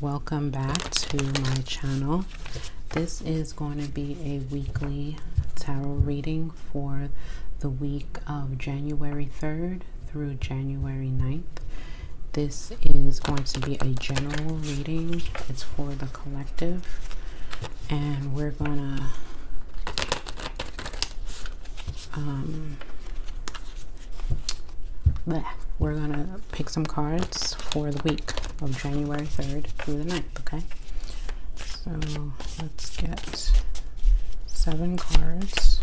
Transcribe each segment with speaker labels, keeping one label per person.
Speaker 1: welcome back to my channel. This is going to be a weekly tarot reading for the week of January 3rd through January 9th. This is going to be a general reading. It's for the collective, and we're gonna pick some cards for the week of January 3rd through the 9th, okay? So let's get 7 cards.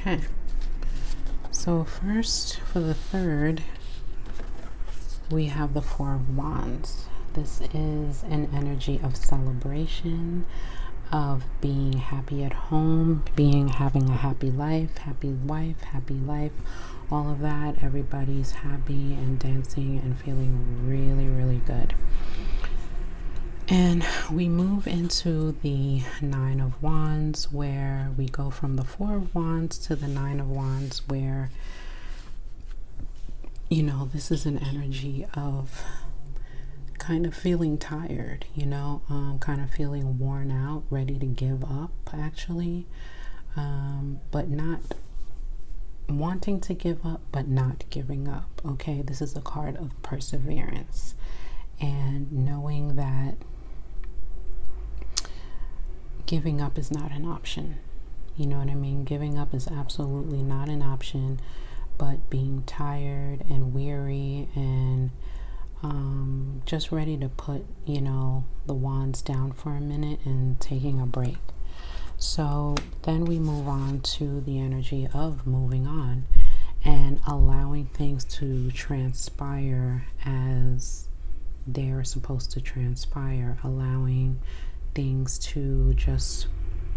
Speaker 1: Okay, so first for the 3rd, we have the 4 of Wands. This is an energy of celebration, of being happy at home, having a happy life, happy wife, happy life, all of that. Everybody's happy and dancing and feeling really, really good. And we move into the 9 of Wands, where we go from the 4 of Wands to the 9 of Wands, where, you know, this is an energy of kind of feeling tired, kind of feeling worn out, ready to give up, actually, but not wanting to give up, but not giving up. Okay, this is a card of perseverance and knowing that giving up is not an option. You know what I mean? Giving up is absolutely not an option, but being tired and weary and just ready to put, the wands down for a minute and taking a break. So then we move on to the energy of moving on and allowing things to transpire as they're supposed to transpire, allowing things to just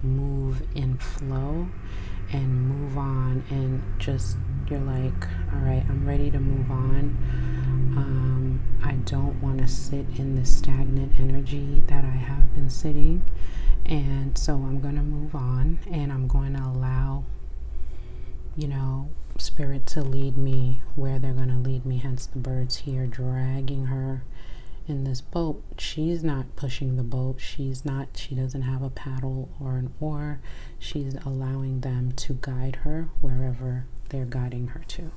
Speaker 1: move in flow and move on, and just, you're like, all right, I'm ready to move on. I don't want to sit in this stagnant energy that I have been sitting, and so I'm going to move on, and I'm going to allow, spirit to lead me where they're going to lead me. Hence the birds here dragging her in this boat. She's not pushing the boat. She doesn't have a paddle or an oar. She's allowing them to guide her wherever they're guiding her to.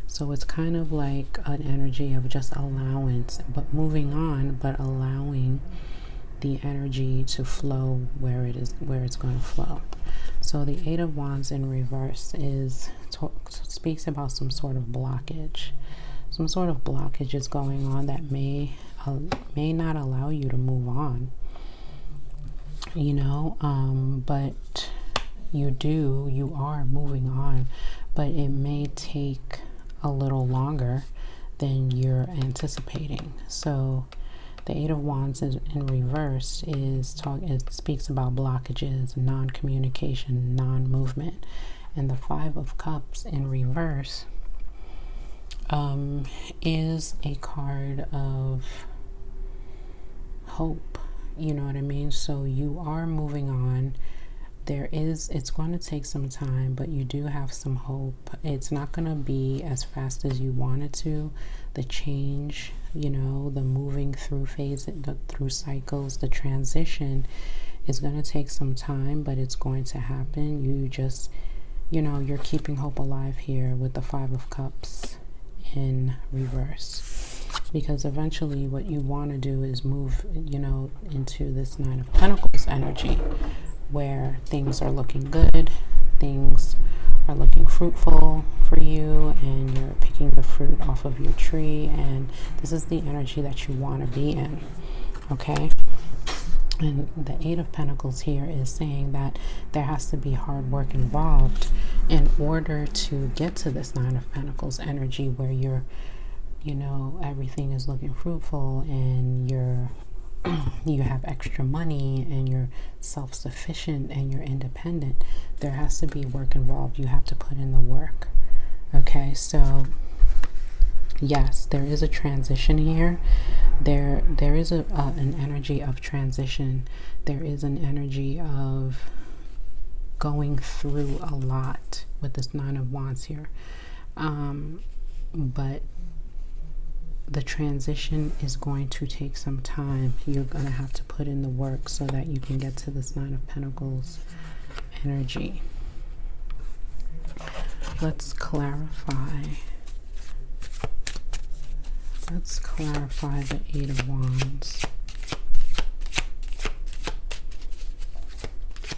Speaker 1: So it's kind of like an energy of just allowance, but moving on, but allowing the energy to flow where it's going to flow. So the 8 of Wands in reverse speaks about some sort of blockage. Some sort of blockage is going on that may not allow you to move on, but you are moving on, but it may take a little longer than you're anticipating. So the 8 of Wands in reverse it speaks about blockages, non-communication, non-movement. And the 5 of Cups in reverse is a card of hope. You know what I mean? So you are moving on. It's going to take some time, but you do have some hope. It's not going to be as fast as you want it to. The change, the moving through through cycles, the transition is going to take some time, but it's going to happen. You just, you're keeping hope alive here with the 5 of Cups in reverse, because eventually what you want to do is move, into this 9 of Pentacles energy, where things are looking good, things are looking fruitful for you, and you're picking the fruit off of your tree, and this is the energy that you want to be in. Okay, And the Eight of Pentacles here is saying that there has to be hard work involved in order to get to this Nine of Pentacles energy where you're, you know, everything is looking fruitful and you have extra money and you're self-sufficient and you're independent. There has to be work involved. You have to put in the work. Okay, so yes, there is a transition here. There is an energy of transition. There is an energy of going through a lot with this Nine of Wands here. But the transition is going to take some time. You're going to have to put in the work so that you can get to this Nine of Pentacles energy. Let's clarify. Let's clarify the Eight of Wands.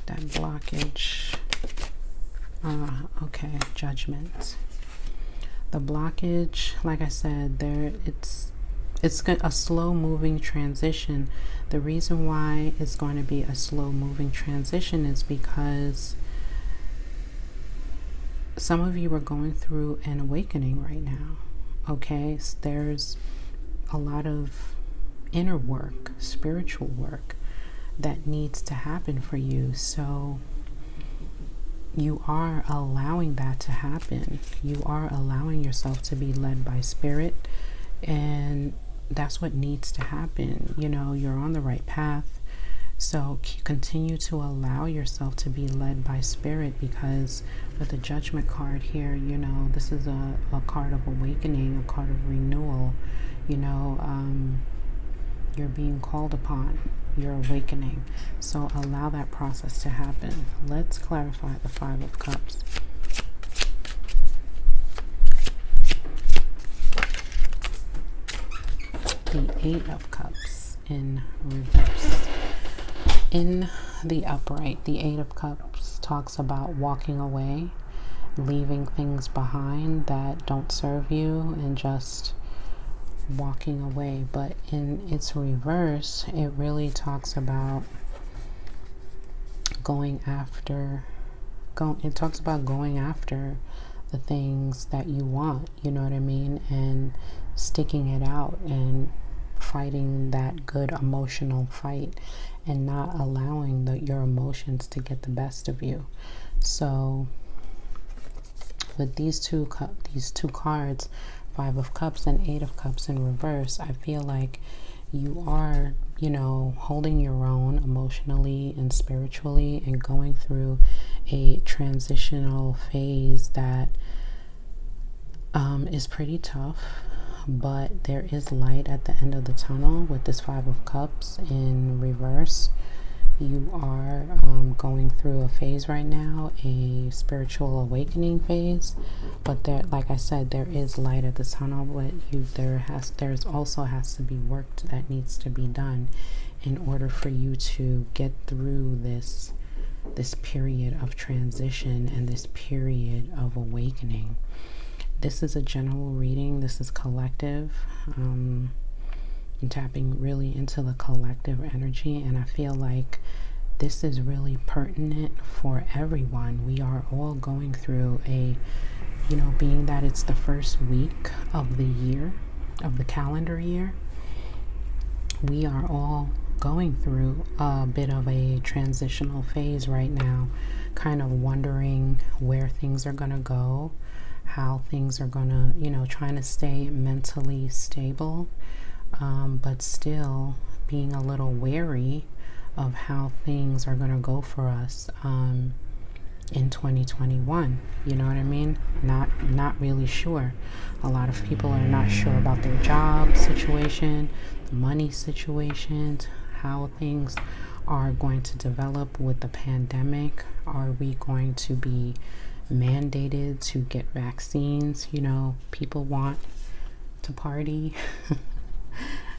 Speaker 1: That blockage. Okay, Judgment. The blockage, like I said, it's a slow-moving transition. The reason why it's going to be a slow-moving transition is because some of you are going through an awakening right now. Okay, so there's a lot of inner work, spiritual work that needs to happen for you. So you are allowing that to happen. You are allowing yourself to be led by spirit, and that's what needs to happen. You know, you're on the right path. So continue to allow yourself to be led by spirit, because with the Judgment card here, you know, this is a card of awakening, a card of renewal. You know, you're being called upon. You're awakening. So allow that process to happen. Let's clarify the Five of Cups. The Eight of Cups in reverse. In the upright, the Eight of Cups talks about walking away, leaving things behind that don't serve you, and just walking away. But in its reverse, it really talks about going after the things that you want, you know what I mean, and sticking it out and fighting that good emotional fight and not allowing your emotions to get the best of you. So with these two cards, Five of Cups and Eight of Cups in reverse, I feel like you are, you know, holding your own emotionally and spiritually and going through a transitional phase that is pretty tough, but there is light at the end of the tunnel with this Five of Cups in reverse. You are going through a phase right now, a spiritual awakening phase, but there, like I said, there is light at the tunnel, but there's also has to be work that needs to be done in order for you to get through this period of transition and this period of awakening. This is a general reading. This is collective. I'm tapping really into the collective energy, and I feel like this is really pertinent for everyone. We are all going through being that it's the first week of the year, of the calendar year, we are all going through a bit of a transitional phase right now, kind of wondering where things are going to go, how things are going to, trying to stay mentally stable, but still being a little wary of how things are going to go for us in 2021. You know what I mean? Not really sure. A lot of people are not sure about their job situation, money situations, how things are going to develop with the pandemic. Are we going to be mandated to get vaccines? People want to party.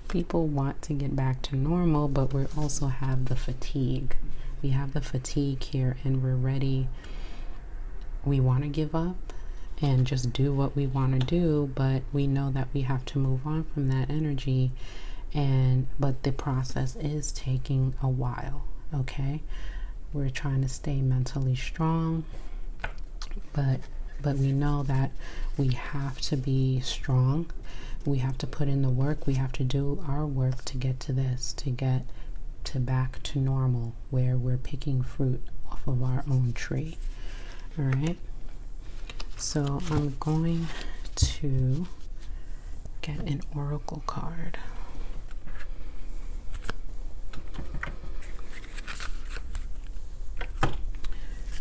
Speaker 1: People want to get back to normal, but we also have the fatigue. We have the fatigue here, and we're ready. We want to give up and just do what we want to do, but we know that we have to move on from that energy but the process is taking a while. Okay, we're trying to stay mentally strong, but we know that we have to be strong. We have to put in the work. We have to do our work to get to this, to get to back to normal, where we're picking fruit off of our own tree. All right, so I'm going to get an oracle card.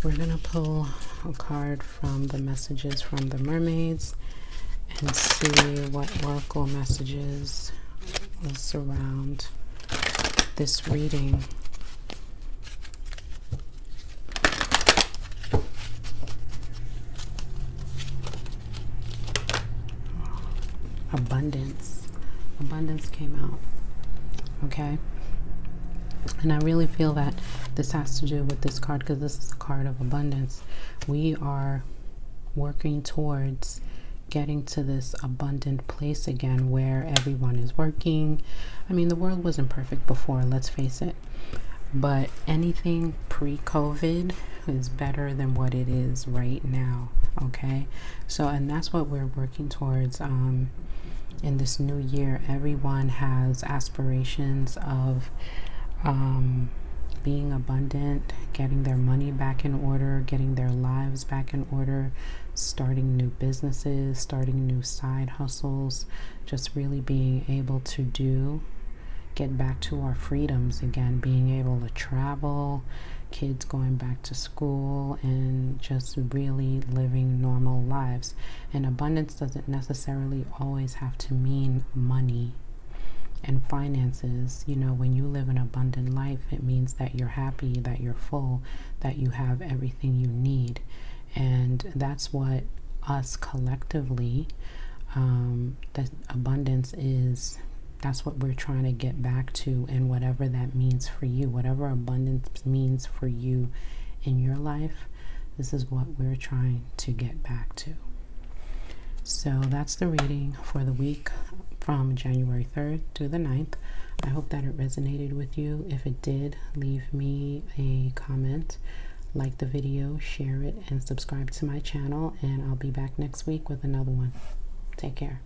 Speaker 1: We're gonna pull a card from the messages from the mermaids and see what oracle messages will surround this reading. Abundance came out. Okay, and I really feel that this has to do with this card, because this is a card of abundance. We are working towards getting to this abundant place again, where everyone is working. I mean, the world wasn't perfect before, let's face it, but anything pre-COVID is better than what it is right now. Okay, so, and that's what we're working towards in this new year. Everyone has aspirations of being abundant, getting their money back in order, getting their lives back in order, starting new businesses, starting new side hustles, just really being able to get back to our freedoms again, being able to travel, kids going back to school, and just really living normal lives. And abundance doesn't necessarily always have to mean money and finances. You know, when you live an abundant life, it means that you're happy, that you're full, that you have everything you need. And that's what us collectively, that abundance is, that's what we're trying to get back to. And whatever that means for you, whatever abundance means for you in your life, this is what we're trying to get back to. So that's the reading for the week from January 3rd to the 9th. I hope that it resonated with you. If it did, leave me a comment, like the video, share it, and subscribe to my channel. And I'll be back next week with another one. Take care.